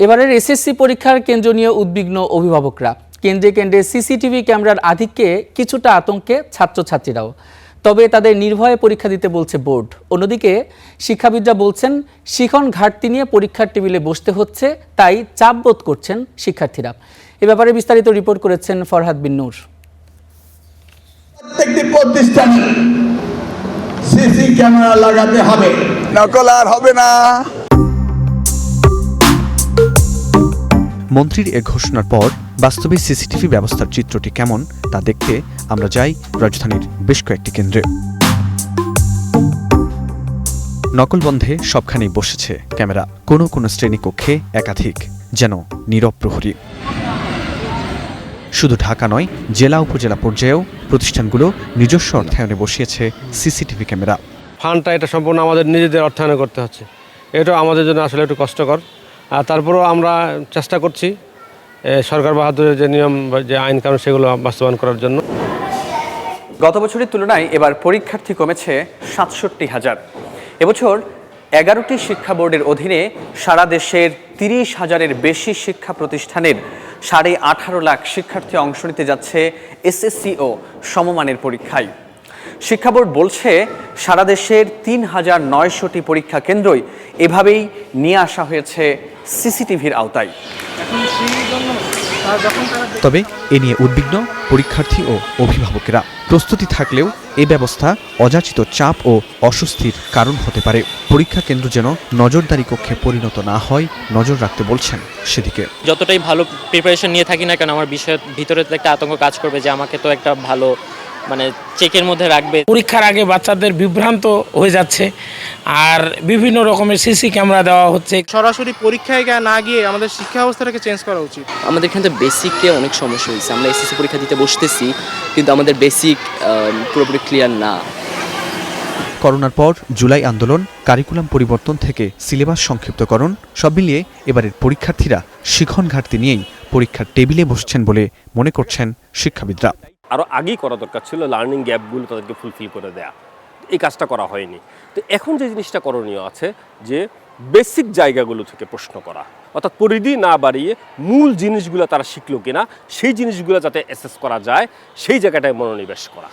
এবারের এসএসসি পরীক্ষার কেন্দ্র নিয়ে উদ্বিগ্ন অভিভাবকরা। কেন্দ্রে কেন্দ্রে সিসিটিভি ক্যামেরার আধিক্যে কিছুটা আতঙ্কে ছাত্রছাত্রীরাও। তবে তাদের নির্ভয়ে পরীক্ষা দিতে বলছে বোর্ড। অন্যদিকে শিক্ষাবিদরা বলছেন শিখন ঘাটতি নিয়ে পরীক্ষার টেবিলে বসতে হচ্ছে, তাই চাপ বোধ করছেন শিক্ষার্থীরা। এ ব্যাপারে বিস্তারিত রিপোর্ট করেছেন ফরহাদ বিন নূর। প্রত্যেকটি প্রতিষ্ঠানে সিসি ক্যামেরা লাগাতে হবে, নকল আর হবে না। মন্ত্রীর এ ঘোষণার পর বাস্তবে সিসিটিভি ব্যবস্থার চিত্রটি কেমন তা দেখতে আমরা যাই রাজধানীর বেশ কয়েকটি কেন্দ্রে। নকল বন্ধে সবখানেই বসেছে ক্যামেরা, কোনো কোনো শ্রেণীকক্ষে একাধিক, যেন নীরব প্রহরী। শুধু ঢাকা নয়, জেলা উপজেলা পর্যায়েও প্রতিষ্ঠানগুলো নিজস্ব অর্থায়নে বসিয়েছে সিসিটিভি ক্যামেরা। ফান্ডটা এটা সম্পূর্ণ আমাদের নিজেদের অর্থায়নে করতে হচ্ছে, এটা আমাদের জন্য আসলে একটু কষ্টকর। আর তারপরেও আমরা চেষ্টা করছি সরকার বাহাদুরের যে নিয়ম যে আইন কানুন সেগুলো বাস্তবায়ন করার জন্য। গত বছরের তুলনায় এবার পরীক্ষার্থী কমেছে ৬৭,০০০। এবছর ১১টি শিক্ষা বোর্ডের অধীনে সারা দেশের ৩০,০০০-এর বেশি শিক্ষা প্রতিষ্ঠানের ১৮.৫ লাখ শিক্ষার্থী অংশ নিতে যাচ্ছে এসএসসি ও সমমানের পরীক্ষায়। শিক্ষা বোর্ড বলছে সারা দেশের ৩,৯০০টি পরীক্ষা কেন্দ্রই এভাবেই নিয়ে আসা হয়েছে সিসিটিভির আওতায়। তবে এ নিয়ে উদ্বিগ্ন পরীক্ষার্থী ও অভিভাবকেরা। প্রস্তুতি থাকলেও এ ব্যবস্থা অযাচিত চাপ ও অস্বস্তির কারণ হতে পারে। পরীক্ষা কেন্দ্র যেন নজরদারি কক্ষে পরিণত না হয়, নজর রাখতে বলছেন সেদিকে। যতটাই ভালো প্রিপারেশন নিয়ে থাকি না কেন, আমার বিষয়ের ভিতরে তো একটা আতঙ্ক কাজ করবে যে আমাকে তো একটা ভালো চেকের মধ্যে রাখবে। পরীক্ষার আগে বাচ্চাদের বিভ্রান্ত হয়ে যাচ্ছে, আর বিভিন্ন রকমের সিসি ক্যামেরা দেওয়া হচ্ছে। সরাসরি পরীক্ষায় না গিয়ে আমাদের শিক্ষা ব্যবস্থাটাকে চেঞ্জ করা উচিত। আমাদের এখানে বেসিকে অনেক সমস্যা হয়েছে। আমরা এসএসসি পরীক্ষা দিতে বসতেছি, কিন্তু আমাদের বেসিক পুরোপুরি ক্লিয়ার না। করোনার পর জুলাই আন্দোলন, কারিকুলাম পরিবর্তন থেকে সিলেবাস সংক্ষিপ্তকরণ, সব মিলিয়ে এবারের পরীক্ষার্থীরা শিখন ঘাটতি নিয়েই পরীক্ষার টেবিলে বসছেন বলে মনে করছেন শিক্ষাবিদরা। আরও আগেই করা দরকার ছিল লার্নিং গ্যাপগুলো তাদেরকে ফুলফিল করে দেয়া, এই কাজটা করা হয়নি। তো এখন যে জিনিসটা করণীয় আছে যে বেসিক জায়গাগুলো থেকে প্রশ্ন করা, অর্থাৎ পরিধি না বাড়িয়ে মূল জিনিসগুলো তারা শিখলো কিনা সেই জিনিসগুলো যাতে অ্যাসেস করা যায় সেই জায়গাটায় মনোনিবেশ করা।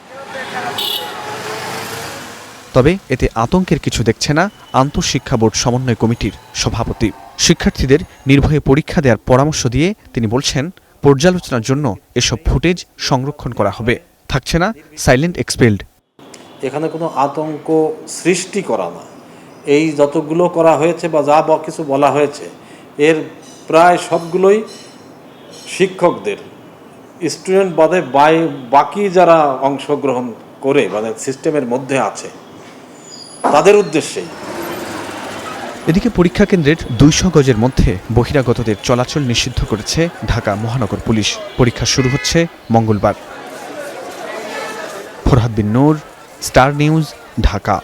তবে এতে আতঙ্কের কিছু দেখছে না আন্তঃশিক্ষা বোর্ড সমন্বয় কমিটির সভাপতি। শিক্ষার্থীদের নির্ভয়ে পরীক্ষা দেওয়ার পরামর্শ দিয়ে তিনি বলছেন পর্যালোচনার জন্য এসব ফুটেজ সংরক্ষণ করা হবে, থাকছে না সাইলেন্ট এক্সপেলড। এখানে কোনো আতঙ্ক সৃষ্টি করা না, এই যতগুলো করা হয়েছে বা যা কিছু বলা হয়েছে এর প্রায় সবগুলোই শিক্ষকদের, স্টুডেন্ট বাদে বাকি যারা অংশগ্রহণ করে সিস্টেমের মধ্যে আছে তাদের উদ্দেশ্যেই। এদিকে পরীক্ষা কেন্দ্রের ২০০ গজের মধ্যে বহিরাগতদের চলাচল নিষিদ্ধ করেছে ঢাকা মহানগর পুলিশ। পরীক্ষা শুরু হচ্ছে মঙ্গলবার। ফরহাদ বিন নূর, স্টার নিউজ, ঢাকা।